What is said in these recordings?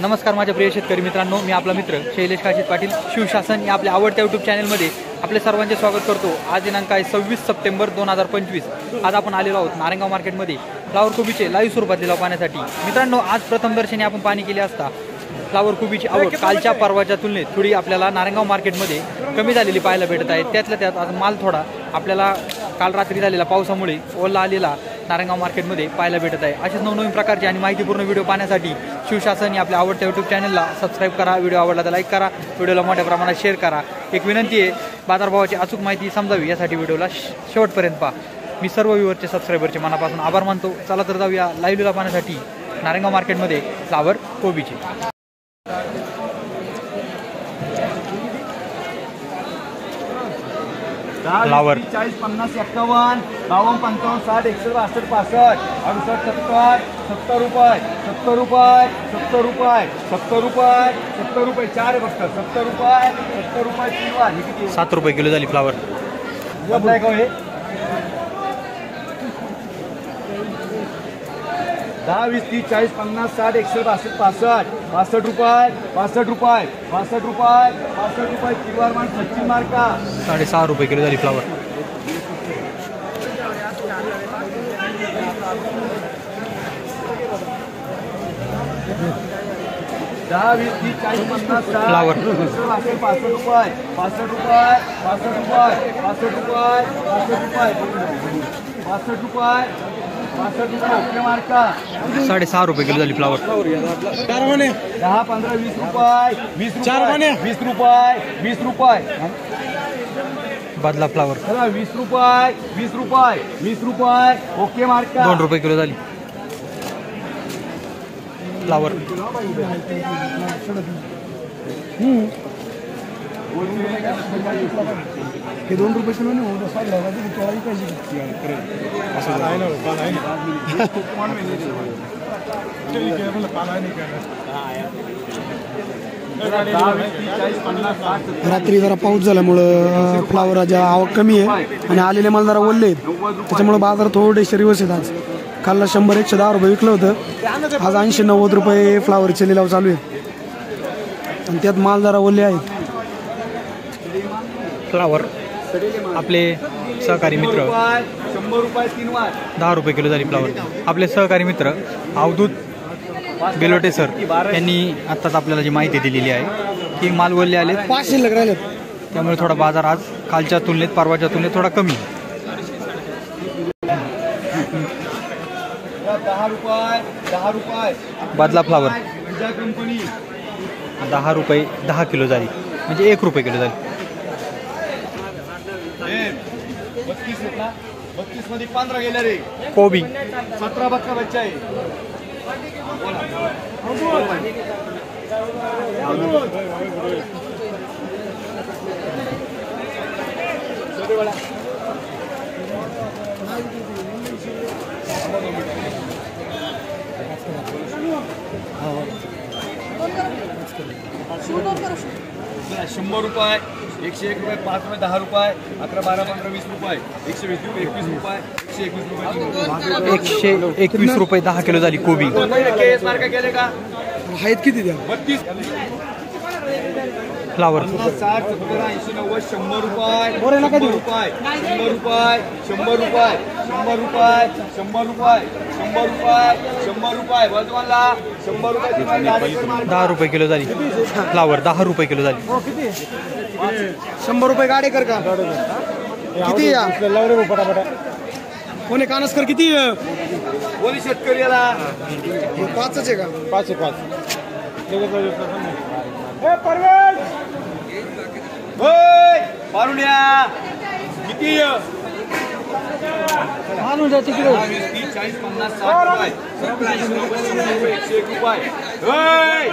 नमस्कार माझ्या प्रिय शेतकरी मित्रांनो, मी आपला मित्र शैलेश काशीत पाटील शिवशासन या आपल्या आवडत्या यूट्यूब चॅनलमध्ये आपले सर्वांचे स्वागत करतो। आज दिनांक आहे 26 सप्टेंबर 2025। आज आपण आलेलो आहोत नारायणगाव मार्केटमध्ये फ्लावर कोबीचे लाईव्ह स्वरूपात लिलाव पाहण्यासाठी। मित्रांनो, आज प्रथम दर्शनी आपण पाहणी केली असता फ्लावर कोबीची आवक कालच्या परवाच्या तुलनेत थोडी आपल्याला नारायणगाव मार्केटमध्ये कमी झालेली पाहायला भेटत आहे। त्यातल्या त्यात आज माल थोडा आपल्याला काल रात्री झालेल्या पावसामुळे ओला आलेला नारायणगाव मार्केटमध्ये पाहायला भेटत आहे। अशाच नवनवीन प्रकारचे आणि माहितीपूर्ण व्हिडिओ पाहण्यासाठी शिवशासन या आपल्या आवडत्या यूट्यूब चॅनलला सबस्क्राईब करा। व्हिडिओ आवडला तर लाईक करा, व्हिडिओला मोठ्या प्रमाणात शेअर करा। एक विनंती आहे, बाजारभावाची अचूक माहिती समजावी यासाठी व्हिडिओला शेवटपर्यंत पहा। मी सर्व व्ह्यूअरचे सबस्क्रायबरचे मनापासून आभार मानतो। चला तर जाऊया लाईव्ह लिलाव पाहण्यासाठी नारायणगाव मार्केटमध्ये फ्लावर कोबीचे। फ्लावर 40 50 51 52 55 60 61 62 65 68 70 रुपये 70 रुपये 70 रुपये 70 रुपये 70 रुपये 4 आहे फक्त 70 रुपये 70 रुपये किलो। हे किती 7 रुपये किलो झाली फ्लावर। आपलं आहे का हे 10 20 30 40 50 60 61 62 65 रुपये 65 रुपये 65 रुपये 65 रुपये किलो मान 25 मार्का 6.5 रुपये किलो झाली फ्लावर। 10 20 30 40 50 60 फ्लावर 65 रुपये 65 रुपये 65 रुपये 65 रुपये 65 रुपये 65 रुपये मार्का 6.5 रुपये किलो झाली फ्लावर। 10 15 20 रुपये 20 रुपये 20 रुपये बदला फ्लावर 20 रुपये 20 रुपये 20 रुपये ओके मार्का 2 रुपये किलो झाली फ्लावर। हे 2 रुपये किलो नाही होत रात्री जरा पाऊस झाल्यामुळं फ्लावराच्या आवक कमी आहे आणि आलेले माल जरा ओले आहेत, त्याच्यामुळे बाजार थोडेसे रिवर्स आहेत। आज कालला 100 110 रुपये विकलं होतं, आज 80 90 रुपये फ्लावरचे लिलाव चालू आहेत आणि त्यात माल जरा ओले आहेत। फ्लावर आपले सहकारी मित्र 100 रुपये 3 वार 10 रुपये किलो झाली फ्लावर। आपले सहकारी मित्र अवधूत बेलोटे सर यांनी आत्ताच आपल्याला जी माहिती दिलेली आहे की माल वल्ले आले 5 शिल्लक राहिले, त्यामुळे थोडा बाजार आज कालच्या तुलनेत परवाच्या तुलनेत थोडा कमी। 10 रुपये बदला फ्लावर कंपनी 10 रुपये 10 किलो झाली, म्हणजे 1 रुपये किलो झाली। 32 मध्ये 15 गेले रे कोबी 17 बक्का बच्चा आहे। शंभर रुपये 101 रुपये 5 रुपये 10 रुपये 11 12 15 20 रुपये 120 रुपये 21 रुपये 121 रुपये 10 किलो झाली कोबी। गेले का आहेत किती द्या 32 फ्लावर 60 70 80 90 100 रुपये 100 रुपये 100 रुपये 100 रुपये 100 रुपये 100 रुपये 100 रुपये 100 रुपये वर्धमानला 100 रुपये 10 रुपये किलो झाली फ्लावर। 10 रुपये किलो झाली। 100 रुपये गाडे कर का किती या कोणी कानसकर किती कोणी शेतकरी याला 5च आहे का 5 परवेश होय पारुण्या किती आणून जा तिकडे 20 30 40 50 60 रुपये 101 रुपये होय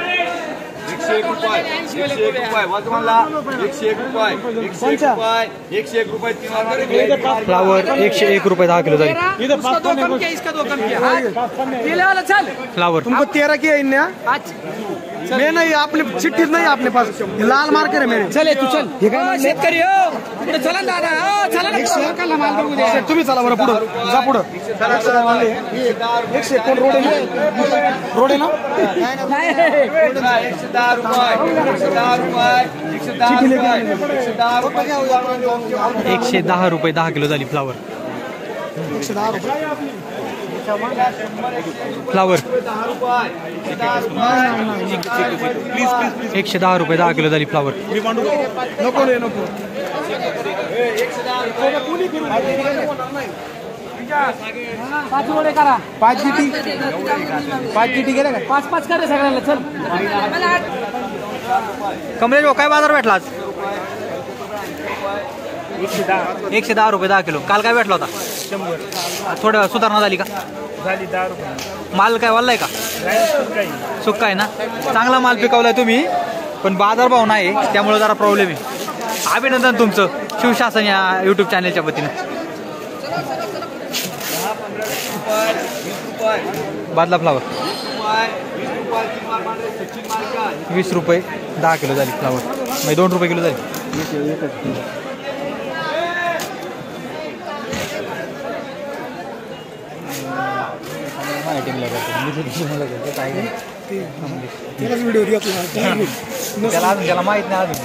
101 रुपये 101 रुपये वर्धमानला 101 रुपये 101 रुपये 101 रुपये 3 फ्लावर 101 रुपये 10 किलो झाली। फ्लावर तुमको 13 की है इन्हें मे नाही आपले चिठ्ठीच नाही आपले पास हे लाल मार्कर आहे मेरे चल तू चल हे काय शेतकरी पुढे चला दादा चला ना तुम्ही चला बरं पुढं जा पुढं 100 कोण रोड आहे ना 110 रुपये 110 रुपये 10 किलो झाली फ्लावर 110 रुपये फ्लावर 110 रुपये 10 किलो झाली फ्लावर नको रे नको पाच गिटी गेल्या का 5 करे सगळ्यांना चल कमलेश भाऊ काय बाजार भेटला आज 110 रुपये 10 किलो काल काय भेटला होता 100 थोडं सुधारणा झाली का झाली 10 रुपये माल काय वाढलाय का सुक्का आहे ना चांगला माल पिकवलाय तुम्ही पण बाजार भाव नाही त्यामुळे जरा प्रॉब्लेम आहे अभिनंदन तुमचं शिवशासन या यूट्यूब चॅनलच्या वतीनं बादला फ्लावर 20 रुपये 10 किलो झाली फ्लावर म्हणजे 2 रुपये किलो झाली त्यालाच व्हिडिओ घेतला त्याला माहित नाही अजून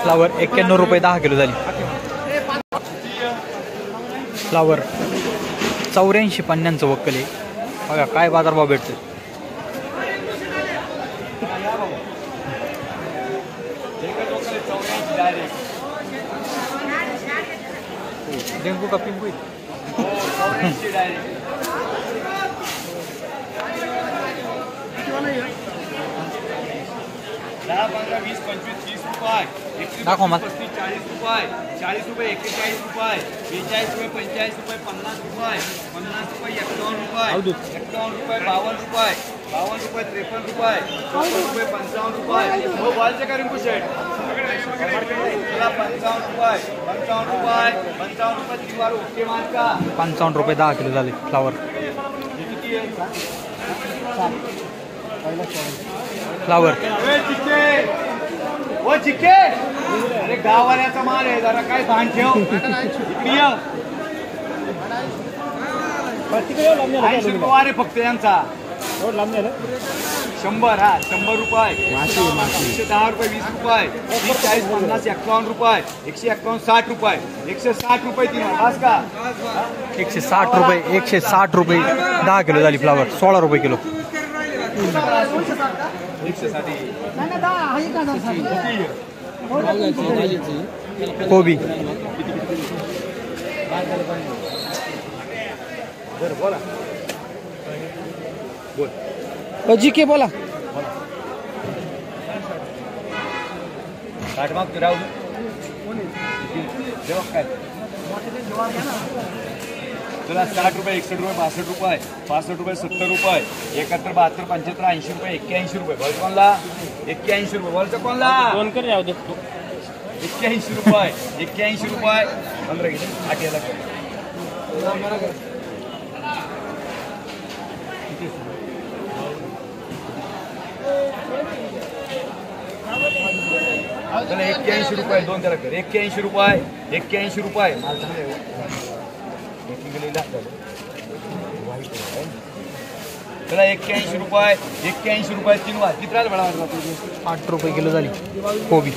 फ्लावर 91 रुपये 10 किलो झाली फ्लावर 84 पन्न्यांचं वक्कल आहे बघा काय बाजारभाव भेटतो डेंगू का पिंपू 10, 15, 20, 25, 30 रुपये, दाखव मग 40 रुपये, 41 रुपये, 42 रुपये, 45 रुपये, 50 रुपये, 50 रुपये, 51 रुपये, 51 रुपये, 52 रुपये, 52 रुपये, 53 रुपये, 54 रुपये, 55 रुपये, वो वालचे का रिंकू शेट, 55 रुपये, 55 रुपये, 55 रुपये, दीवार ओके मार्क का 55 रुपये 10 किलो झाले फ्लावर फ्लावर वो चिक्के अरे गाववाल्याचा माल आहे जरा काय भान ठेव इकडे ये 80 रुपये फक्त यांचा 100 हा 100 रुपये 110 रुपये 20 रुपये 30, 40, 50, 51 रुपये 151, 60 रुपये 160 रुपये तीन बस का 160 रुपये 160 रुपये 10 किलो झाली फ्लावर 16 रुपये किलो कोबी बोला जी के बोला काटमाग तू राहू काय तुला 60 रुपये 61 रुपये 62 रुपये 65 रुपये 70 रुपये 71, 72, 75, 80 रुपये 81 रुपये बोल कोणला 81 रुपये बोलचं कोणला 81 रुपये 81 रुपये 15 घे 8 याला चला 81 रुपये दोन त्याला कर 81 रुपये 81 रुपये माल चांगला आहे चला 81 रुपये 81 रुपये 3 वार किती राहिलं बडा 8 रुपये किलो झाली कोबी